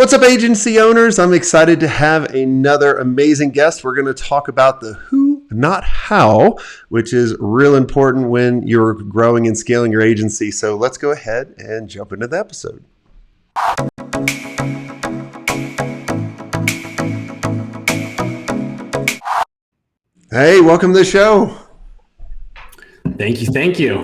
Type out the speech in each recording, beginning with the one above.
What's up, agency owners? I'm excited to have another amazing guest. We're going to talk about the who, not how, which is real important when you're growing and scaling your agency. So let's go ahead and jump into the episode. Hey, welcome to the show. Thank you.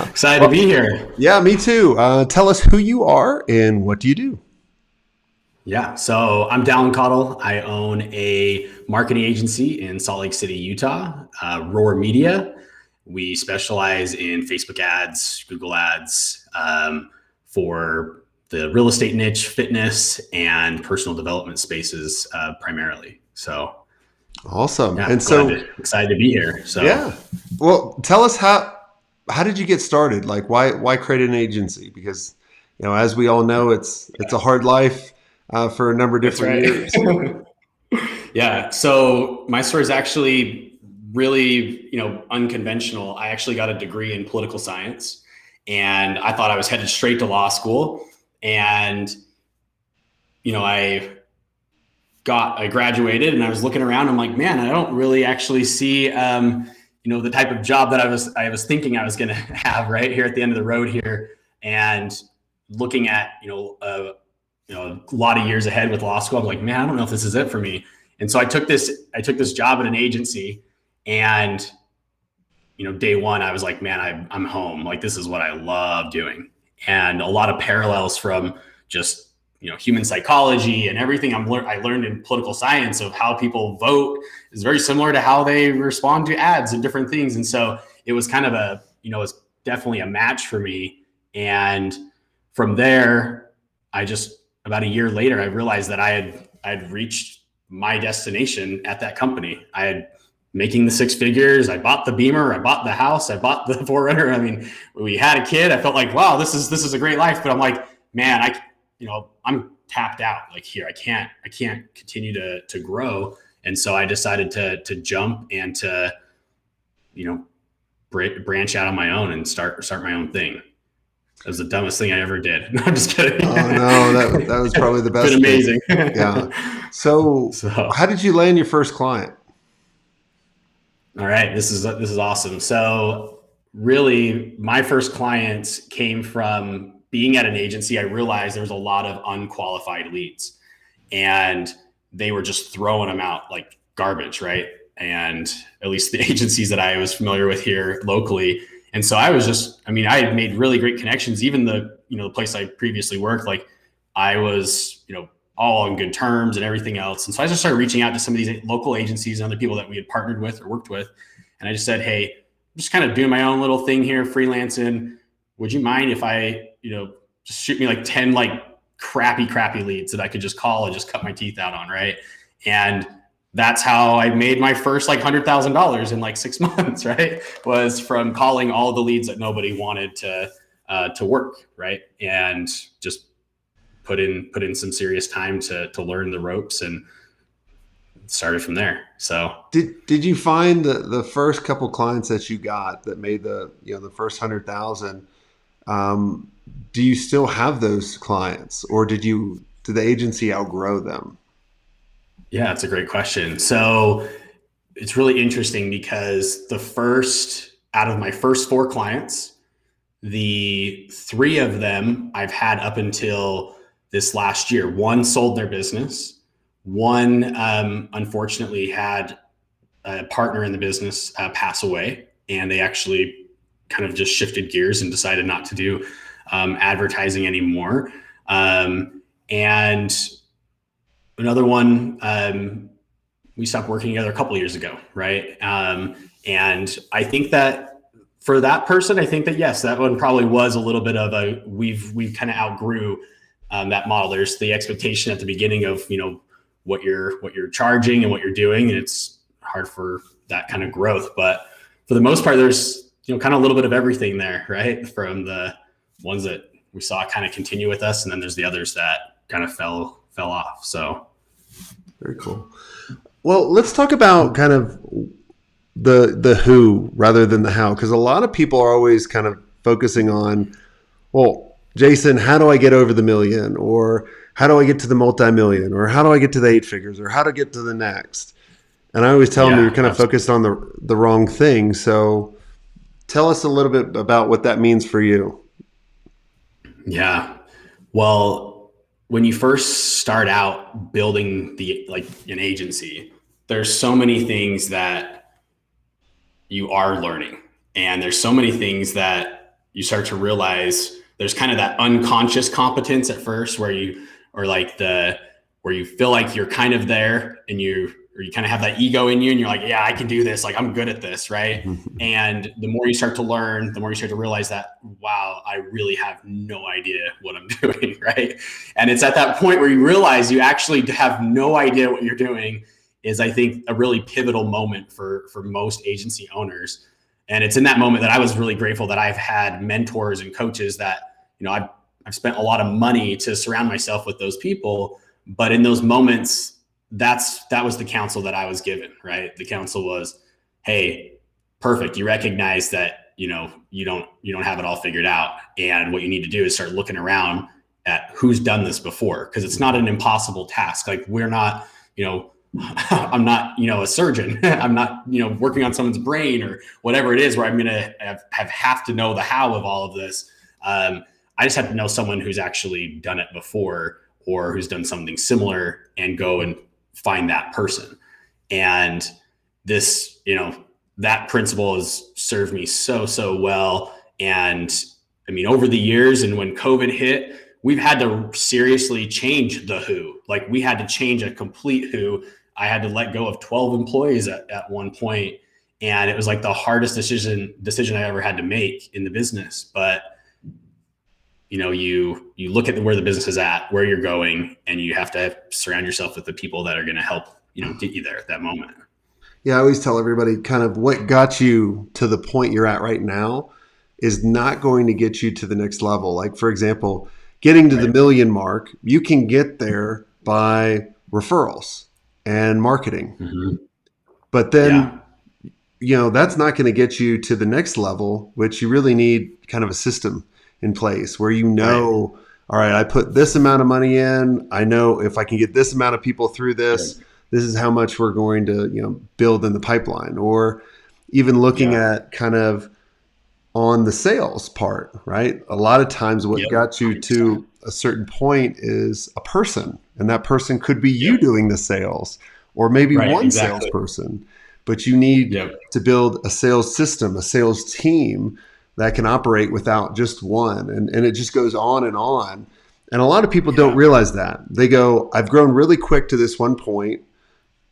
Excited to be here. Yeah, me too. Tell us who you are and what do you do? Yeah, so I'm Dallin. I own a marketing agency in Salt Lake City, Utah, Roar Media. We specialize in Facebook ads, Google ads for the real estate niche, fitness, and personal development spaces primarily. So awesome. Yeah, and so excited to be here. So yeah, well, tell us how did you get started? Like why create an agency? Because as we all know, it's a hard life. For a number of different years. Yeah. So my story is actually really, unconventional. I actually got a degree in political science and I thought I was headed straight to law school. And, I graduated and I was looking around. I'm like, man, I don't really actually see, the type of job that I was thinking I was going to have right here at the end of the road here. And looking at, a lot of years ahead with law school, I'm like, man, I don't know if this is it for me. And so I took this job at an agency and, day one, I was like, man, I'm home. Like, this is what I love doing. And a lot of parallels from just, human psychology and everything I learned in political science of how people vote is very similar to how they respond to ads and different things. And so it was kind of it's definitely a match for me. And from there, about a year later, I realized that I had reached my destination at that company. I had making the six figures. I bought the Beamer. I bought the house. I bought the 4Runner. I mean, we had a kid. I felt like, wow, this is a great life. But I'm like, man, I'm tapped out. Like here, I can't continue to grow. And so I decided to jump and to, branch out on my own and start my own thing. That was the dumbest thing I ever did. No, I'm just kidding. Oh no, that was probably the best. It's been amazing. Yeah. So how did you land your first client? All right, this is awesome. So really, my first clients came from being at an agency. I realized there was a lot of unqualified leads, and they were just throwing them out like garbage, right? And at least the agencies that I was familiar with here locally. And so I had made really great connections. Even the place I previously worked, like I was, all on good terms and everything else. And so I just started reaching out to some of these local agencies and other people that we had partnered with or worked with. And I just said, hey, I'm just kind of doing my own little thing here, freelancing. Would you mind if I, just shoot me like 10 like crappy leads that I could just call and just cut my teeth out on, right? And that's how I made my first like $100,000 in like 6 months, right? Was from calling all the leads that nobody wanted to work, right? And just put in some serious time to learn the ropes and started from there. So did you find the first couple clients that you got that made the first 100,000? Do you still have those clients, or did the agency outgrow them? Yeah, that's a great question. So it's really interesting because out of my first 4 clients, the 3 of them I've had up until this last year. 1 sold their business. 1, unfortunately, had a partner in the business pass away, and they actually kind of just shifted gears and decided not to do advertising anymore. And another one, we stopped working together a couple of years ago, right? And I think that for that person, I think that yes, that one probably was a little bit of we've kind of outgrew that model. There's the expectation at the beginning of what you're charging and what you're doing, and it's hard for that kind of growth. But for the most part, there's kind of a little bit of everything there, right? From the ones that we saw kind of continue with us, and then there's the others that kind of fell off. So very cool. Well, let's talk about kind of the who rather than the how, because a lot of people are always kind of focusing on, well, Jason, how do I get over the million? Or how do I get to the multi-million, or how do I get to the 8 figures, or how to get to the next? And I always tell them you're Yeah, kind of absolutely. focused on the wrong thing. So tell us a little bit about what that means for you. Yeah. Well, when you first start out building an agency, there's so many things that you are learning. And there's so many things that you start to realize there's kind of that unconscious competence at first where you or like the where you feel like you're kind of there and you kind of have that ego in you and you're like, yeah, I can do this, like I'm good at this, right? And the more you start to learn, the more you start to realize that, wow, I really have no idea what I'm doing, right? And it's at that point where you realize you actually have no idea what you're doing is, I think, a really pivotal moment for most agency owners. And it's in that moment that I was really grateful that I've had mentors and coaches that, I've spent a lot of money to surround myself with those people. But in those moments, that was the counsel that I was given, right? The counsel was, hey, perfect. You recognize that, you don't have it all figured out. And what you need to do is start looking around at who's done this before. Cause it's not an impossible task. Like we're not, I'm not, a surgeon. I'm not, working on someone's brain or whatever it is where I'm going to have to know the how of all of this. I just have to know someone who's actually done it before or who's done something similar and go and find that person. And this, that principle has served me so, so well. And I mean, over the years and when COVID hit, we've had to seriously change the who. Like we had to change a complete who. I had to let go of 12 employees at one point, and it was like the hardest decision I ever had to make in the business. But you look at where the business is at, where you're going, and you have to surround yourself with the people that are going to help get you there at that moment. Yeah, I always tell everybody kind of what got you to the point you're at right now is not going to get you to the next level. Like, for example, getting to the Right. million mark, you can get there by referrals and marketing. Mm-hmm. But then, Yeah. that's not going to get you to the next level, which you really need kind of a system in place where Right. all right, I put this amount of money in. I know if I can get this amount of people through Right. this is how much we're going to, build in the pipeline. Or even looking Yeah. at kind of on the sales part, right? A lot of times what Yep. got you 100%. to a certain point is a person, and that person could be you Yep. doing the sales or maybe Right. one Exactly. salesperson, but you need Yep. to build a sales system, a sales team that can operate without just one. And it just goes on and on. And a lot of people don't Yeah. realize that. They go, I've grown really quick to this one point,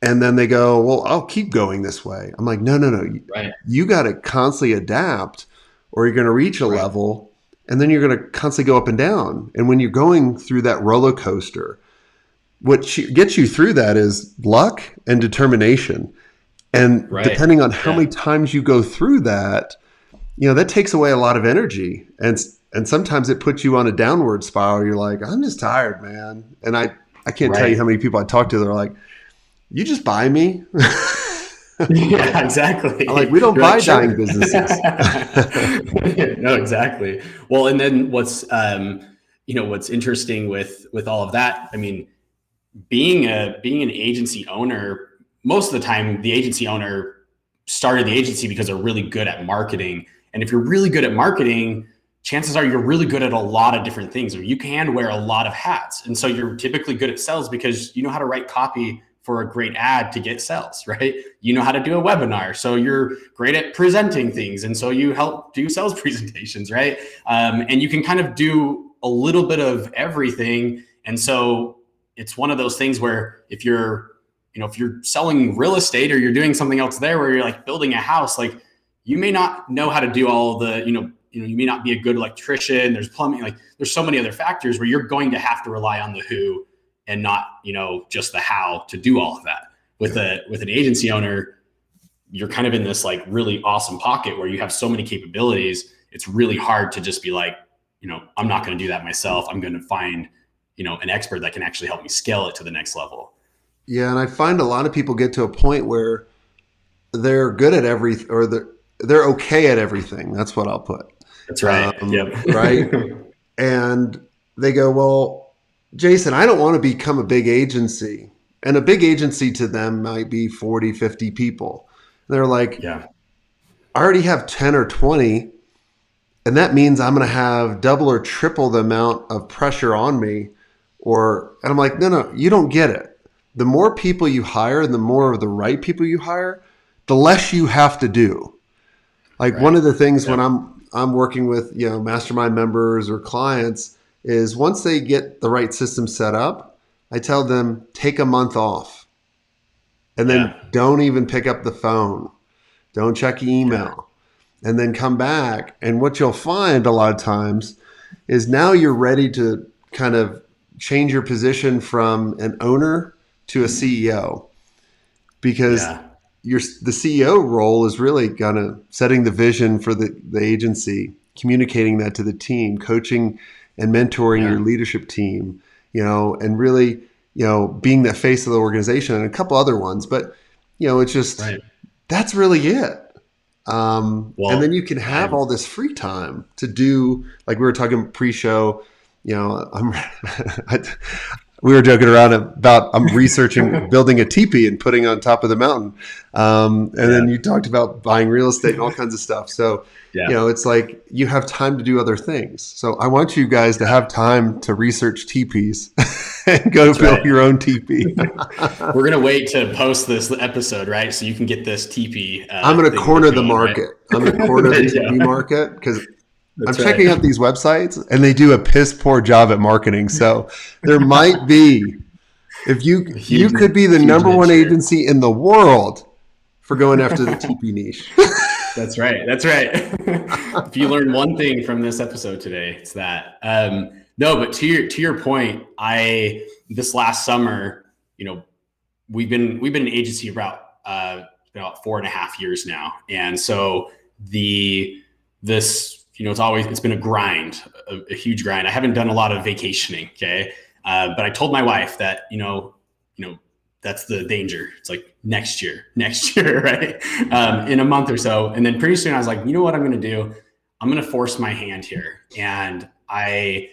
and then they go, well, I'll keep going this way. I'm like, no, no, no. Right. You got to constantly adapt or you're going to reach a Right. level and then you're going to constantly go up and down. And when you're going through that roller coaster, what gets you through that is luck and determination. And Right. depending on how Yeah. many times you go through that, that takes away a lot of energy. And sometimes it puts you on a downward spiral. You're like, I'm just tired, man. And I can't tell you how Right. many people I talk to that are like, you just buy me. Yeah, I'm like, exactly. we don't You're like, buy dying sure. businesses. No, exactly. Well, and then what's interesting with all of that, I mean, being an agency owner, most of the time the agency owner started the agency because they're really good at marketing. And if you're really good at marketing, chances are you're really good at a lot of different things, or you can wear a lot of hats. And so you're typically good at sales because you know how to write copy for a great ad to get sales, right? You know how to do a webinar. So you're great at presenting things. And so you help do sales presentations, right? And you can kind of do a little bit of everything. And so it's one of those things where if you're selling real estate or you're doing something else there where you're like building a house, like you may not know how to do all the, you may not be a good electrician. There's plumbing, like there's so many other factors where you're going to have to rely on the who and not, just the how to do all of that. With an agency owner, you're kind of in this like really awesome pocket where you have so many capabilities. It's really hard to just be like, I'm not going to do that myself. I'm going to find, an expert that can actually help me scale it to the next level. Yeah, and I find a lot of people get to a point where they're good at everything, or they're okay at everything. That's what I'll put. That's right. Yep. Right. And they go, well, Jason, I don't want to become a big agency. And a big agency to them might be 40, 50 people. They're like, Yeah. I already have 10 or 20, and that means I'm going to have double or triple the amount of pressure on me. And I'm like, no, you don't get it. The more people you hire and the more of the right people you hire, the less you have to do. Like one Right. of the things when Yep. I'm working with, mastermind members or clients is once they get the right system set up, I tell them take a month off and then Yeah. don't even pick up the phone. Don't check Yeah. email and then come back. And what you'll find a lot of times is now you're ready to kind of change your position from an owner to a CEO because Yeah. the CEO role is really kind of setting the vision for the agency, communicating that to the team, coaching and mentoring your Yeah. leadership team, and really, being the face of the organization and a couple other ones. But, it's just, Right. that's really it. And then Well, you can have I all this free time to do, like we were talking pre-show, I'm, we were joking around about I'm researching building a teepee and putting on top of the mountain. And yeah. then you talked about buying real estate and all kinds of stuff. So, Yeah. it's like you have time to do other things. So I want you guys to have time to research teepees and go That's build right. your own teepee. We're gonna wait to post this episode, right? So you can get this TP I'm going to thing corner the going, right? market. I'm going to corner the There you teepee go. market because I'm That's right. checking out these websites and they do a piss poor job at marketing. So there might be, if A you huge, could be the huge number one niche here. agency in the world for going after the TP niche. That's right. That's right. If you learn one thing from this episode today, it's that. No, but to your point, I this last summer, we've been an agency about 4.5 years now, and so it's been a grind, a huge grind. I haven't done a lot of vacationing, okay, but I told my wife that that's the danger. It's like next year, right? In a month or so. And then pretty soon I was like, you know what I'm going to do? I'm going to force my hand here. And I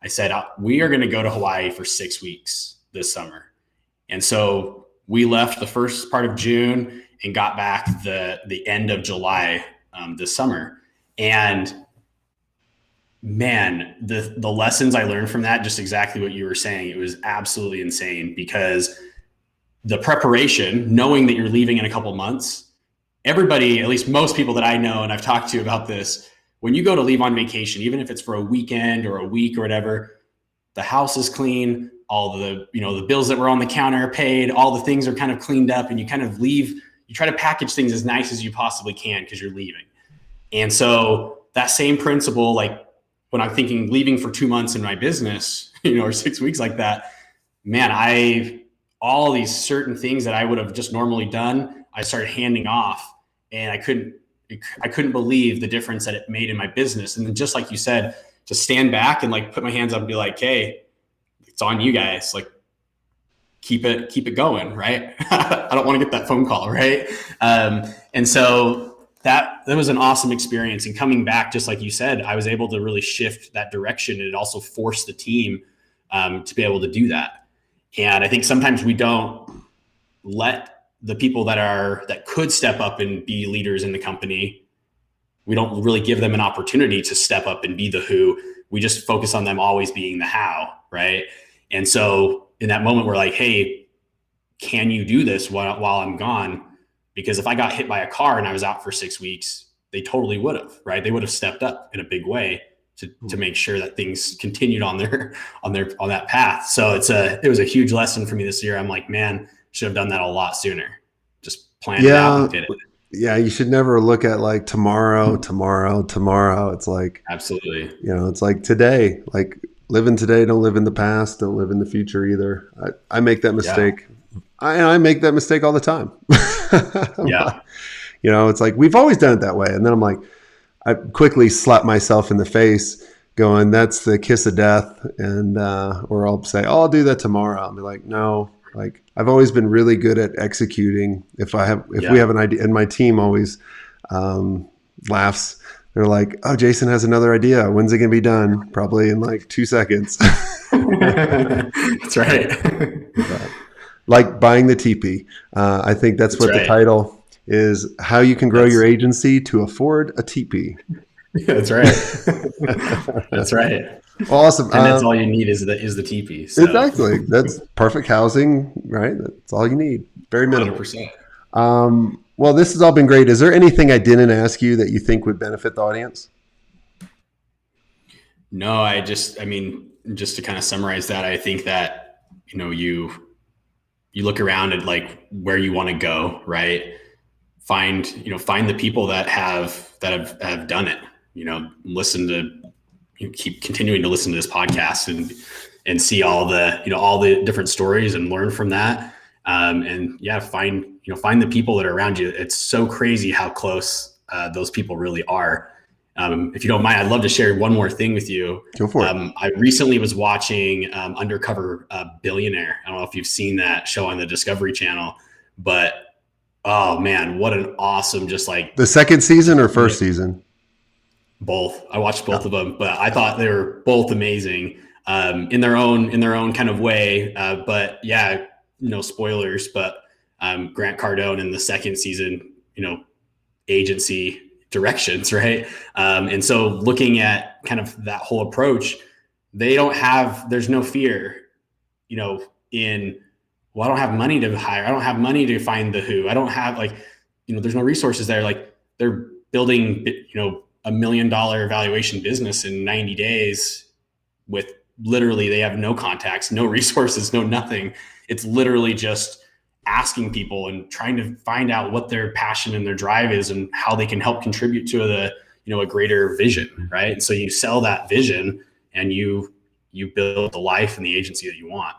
said, we are going to go to Hawaii for 6 weeks this summer. And so we left the first part of June and got back the end of July this summer. And man, the lessons I learned from that, just exactly what you were saying, it was absolutely insane because the preparation, knowing that you're leaving in a couple months, everybody, at least most people that I know and I've talked to about this, when you go to leave on vacation, even if it's for a weekend or a week or whatever, the house is clean, all the bills that were on the counter are paid, all the things are kind of cleaned up, and you kind of leave, you try to package things as nice as you possibly can because you're leaving. And so that same principle, like when I'm thinking leaving for 2 months in my business, or 6 weeks like that, man, all these certain things that I would have just normally done, I started handing off, and I couldn't believe the difference that it made in my business. And then just like you said, to stand back and like put my hands up and be like, hey, it's on you guys. Like keep it going, right? I don't want to get that phone call, right? And so that was an awesome experience. And coming back, just like you said, I was able to really shift that direction, and it also forced the team to be able to do that. And I think sometimes we don't let the people that could step up and be leaders in the company, we don't really give them an opportunity to step up and be the who. We just focus on them always being the how, right? And so in that moment, we're like, hey, can you do this while I'm gone? Because if I got hit by a car and I was out for 6 weeks, they totally would have, right? They would have stepped up in a big way to make sure that things continued on that path. So it was a huge lesson for me this year. I'm like, man, should have done that a lot sooner. Just planned it out Yeah. and did it. Yeah. You should never look at like tomorrow, tomorrow, tomorrow. It's like, Absolutely. it's like today, like live in today. Don't live in the past. Don't live in the future either. I make that Yeah. mistake. I make that mistake all the time. Yeah. It's like, we've always done it that way. And then I'm like, I quickly slap myself in the face going, that's the kiss of death. And, or I'll say, oh, I'll do that tomorrow. I'll be like, no, like I've always been really good at executing. If we have an idea, and my team always, laughs. They're like, oh, Jason has another idea. When's it going to be done? Probably in like 2 seconds. That's right. Like buying the teepee. I think that's what the title is, how you can grow your agency to afford a teepee. That's right. That's right. Awesome. And that's all you need is the teepee. So. Exactly. That's perfect housing, right? That's all you need. Very minimal. 100%. Well, this has all been great. Is there anything I didn't ask you that you think would benefit the audience? No, just to kind of summarize that, I think that, you look around at like where you want to go, right? Find the people that have done it, listen to, keep continuing to listen to this podcast and see all the different stories and learn from that. And yeah, find the people that are around you. It's so crazy how close those people really are. If you don't mind, I'd love to share one more thing with you. Go for it. I recently was watching Undercover Billionaire. I don't know if you've seen that show on the Discovery Channel, but oh man, what an awesome, just like the second season or first season? Both. I watched both of them, but I thought they were both amazing in their own kind of way. But yeah, no spoilers, but Grant Cardone in the second season, agency directions, right? And so looking at kind of that whole approach, there's no fear, I don't have money to hire. I don't have money to find the who. I don't have there's no resources there. Like they're building, $1 million valuation business in 90 days with literally, they have no contacts, no resources, no nothing. It's literally just asking people and trying to find out what their passion and their drive is and how they can help contribute to a greater vision. Right. And so you sell that vision and you build the life and the agency that you want.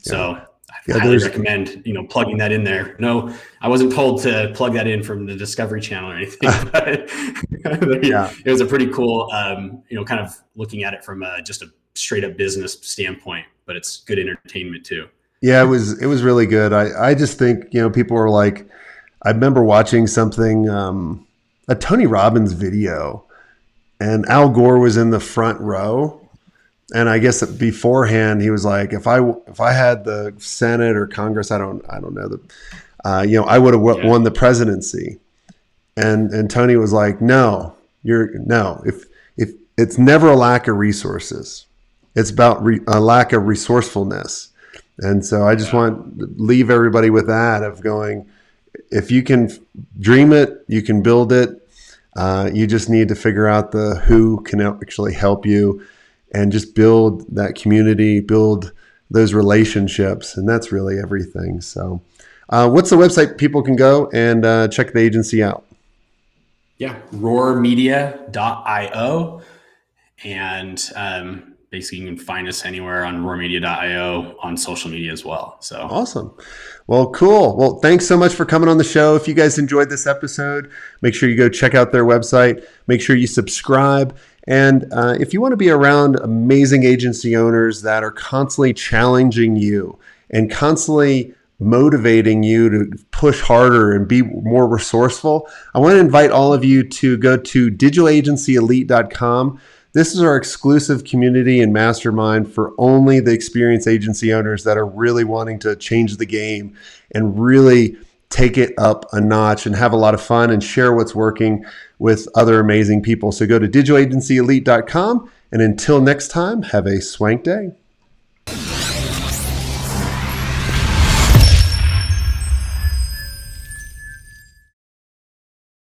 Yeah. So I highly recommend, plugging that in there. No, I wasn't told to plug that in from the Discovery Channel or anything, but it was a pretty cool, kind of looking at it from just a straight up business standpoint, but it's good entertainment too. Yeah, it was really good. I just think, people were like, I remember watching something, a Tony Robbins video, and Al Gore was in the front row. And I guess beforehand he was like, if I had the Senate or Congress, I don't know, I would have won the presidency. And Tony was like, if it's never a lack of resources, it's about a lack of resourcefulness. And so I just want to leave everybody with that of going, if you can dream it, you can build it. You just need to figure out the who can actually help you and just build that community, build those relationships. And that's really everything. So what's the website people can go and check the agency out? Yeah, roarmedia.io. And basically, you can find us anywhere on roarmedia.io on social media as well. So awesome. Well, cool. Well, thanks so much for coming on the show. If you guys enjoyed this episode, make sure you go check out their website. Make sure you subscribe. And if you want to be around amazing agency owners that are constantly challenging you and constantly motivating you to push harder and be more resourceful, I want to invite all of you to go to digitalagencyelite.com. This is our exclusive community and mastermind for only the experienced agency owners that are really wanting to change the game and really take it up a notch and have a lot of fun and share what's working with other amazing people. So go to digitalagencyelite.com, and until next time, have a swank day.